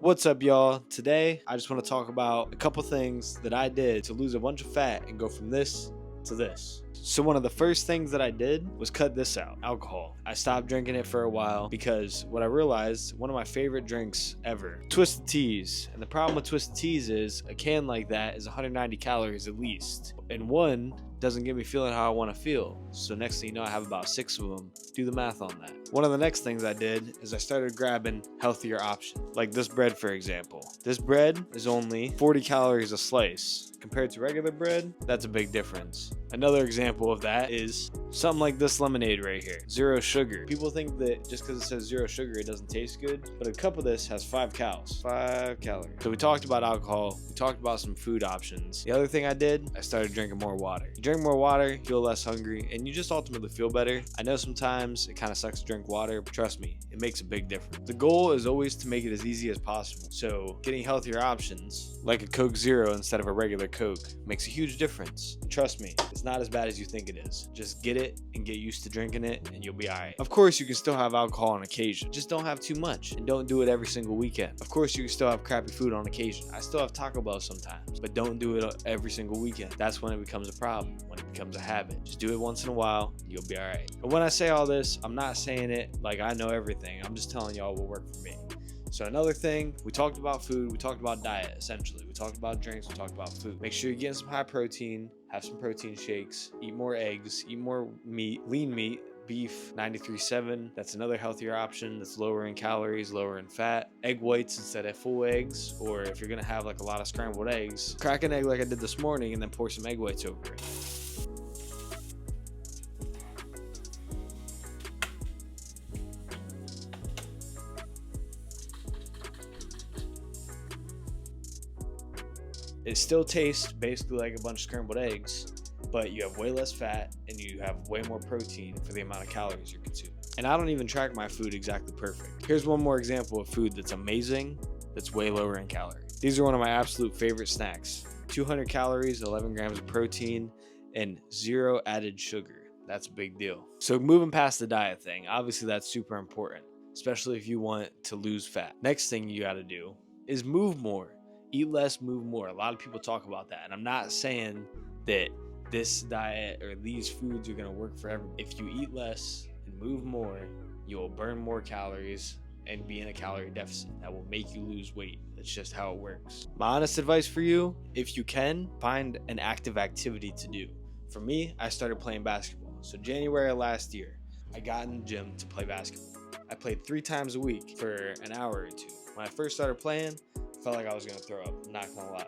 What's up, y'all? Today, I just want to talk about a couple things that I did to lose a bunch of fat and go from this to this. So one of the first things that I did was cut this out, alcohol. I stopped drinking it for a while because what I realized, one of my favorite drinks ever, Twisted Teas. And the problem with Twisted Teas is a can like that is 190 calories at least. And one doesn't get me feeling how I want to feel. So next thing you know, I have about 6 of them. Do the math on that. One of the next things I did is I started grabbing healthier options, like this bread, for example. This bread is only 40 calories a slice. Compared to regular bread, that's a big difference. Another example of that is something like this lemonade right here, 0 sugar. People think that just because it says 0 sugar, it doesn't taste good, but a cup of this has 5 calories. So we talked about alcohol, we talked about some food options. The other thing I did, I started drinking more water. You drink more water, you feel less hungry, and you just ultimately feel better. I know sometimes it kind of sucks to drink water, but trust me, it makes a big difference. The goal is always to make it as easy as possible. So getting healthier options, like a Coke Zero instead of a regular Coke, makes a huge difference. Trust me, it's not as bad as you think it is. Just get it and get used to drinking it and you'll be alright. Of course, you can still have alcohol on occasion. Just don't have too much and don't do it every single weekend. Of course, you can still have crappy food on occasion. I still have Taco Bell sometimes, but don't do it every single weekend. That's when it becomes a problem, when it becomes a habit. Just do it once in a while, you'll be alright. And when I say all this, I'm not saying it like I know everything. I'm just telling y'all what worked for me. So another thing, we talked about food, we talked about diet, essentially. We talked about drinks, we talked about food. Make sure you're getting some high protein, have some protein shakes, eat more eggs, eat more meat, lean meat, beef, 93.7. That's another healthier option that's lower in calories, lower in fat. Egg whites instead of full eggs, or if you're gonna have like a lot of scrambled eggs, crack an egg like I did this morning and then pour some egg whites over it. It still tastes basically like a bunch of scrambled eggs, but you have way less fat and you have way more protein for the amount of calories you're consuming. And I don't even track my food exactly perfect. Here's one more example of food that's amazing, that's way lower in calories. These are one of my absolute favorite snacks. 200 calories, 11 grams of protein, and 0 added sugar. That's a big deal. So moving past the diet thing, obviously that's super important, especially if you want to lose fat. Next thing you gotta do is move more. Eat less, move more. A lot of people talk about that. And I'm not saying that this diet or these foods are going to work for everyone. If you eat less and move more, you'll burn more calories and be in a calorie deficit. That will make you lose weight. That's just how it works. My honest advice for you, if you can, find an active activity to do. For me, I started playing basketball. So January of last year, I got in the gym to play basketball. I played 3 times a week for an hour or 2. When I first started playing, felt like I was gonna throw up, I'm not gonna lie.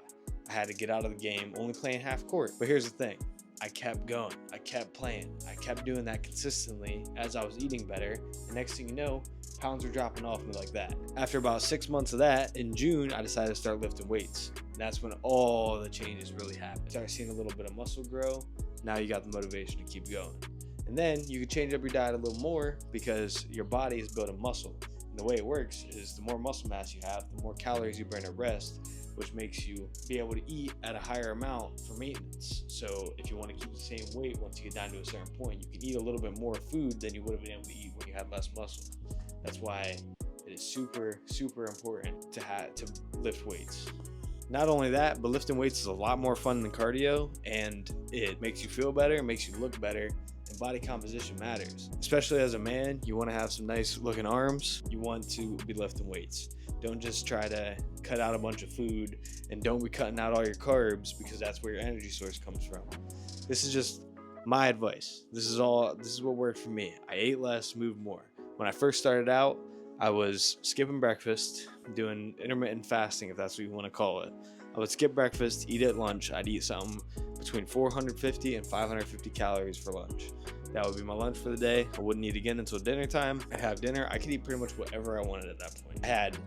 I had to get out of the game, only playing half court. But here's the thing, I kept going, I kept playing, I kept doing that consistently as I was eating better. And next thing you know, pounds were dropping off me like that. After about 6 months of that, in June, I decided to start lifting weights. And that's when all the changes really happened. Started seeing a little bit of muscle grow, now you got the motivation to keep going. And then you can change up your diet a little more because your body is building muscle. And the way it works is the more muscle mass you have, the more calories you burn at rest, which makes you be able to eat at a higher amount for maintenance. So if you want to keep the same weight once you get down to a certain point, you can eat a little bit more food than you would have been able to eat when you had less muscle. That's why it is super, super important to lift weights. Not only that, but lifting weights is a lot more fun than cardio, and it makes you feel better, it makes you look better. And body composition matters. Especially as a man, you want to have some nice looking arms. You want to be lifting weights. Don't just try to cut out a bunch of food, and don't be cutting out all your carbs because that's where your energy source comes from. This is just my advice. This is what worked for me. I ate less, moved more. When I first started out, I was skipping breakfast, doing intermittent fasting, if that's what you want to call it. I would skip breakfast, eat at lunch. I'd eat something between 450 and 550 calories for lunch. That would be my lunch for the day. I wouldn't eat again until dinner time. I'd have dinner. I could eat pretty much whatever I wanted at that point. I had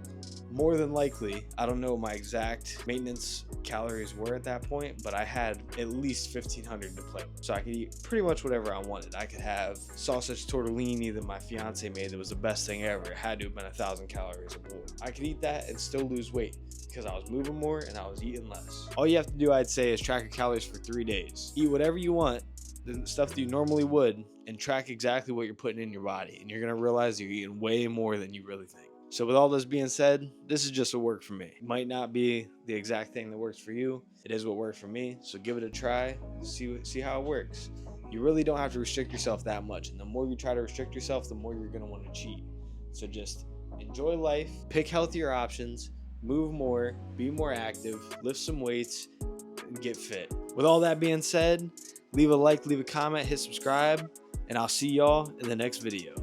more than likely, I don't know what my exact maintenance calories were at that point, but I had at least 1,500 to play with. So I could eat pretty much whatever I wanted. I could have sausage tortellini that my fiance made that was the best thing ever. It had to have been 1,000 calories a bowl. I could eat that and still lose weight because I was moving more and I was eating less. All you have to do, I'd say, is track your calories for 3 days. Eat whatever you want, the stuff that you normally would, and track exactly what you're putting in your body. And you're gonna realize you're eating way more than you really think. So with all this being said, this is just what worked for me. It might not be the exact thing that works for you. It is what worked for me. So give it a try, see how it works. You really don't have to restrict yourself that much. And the more you try to restrict yourself, the more you're going to want to cheat. So just enjoy life, pick healthier options, move more, be more active, lift some weights, and get fit. With all that being said, leave a like, leave a comment, hit subscribe, and I'll see y'all in the next video.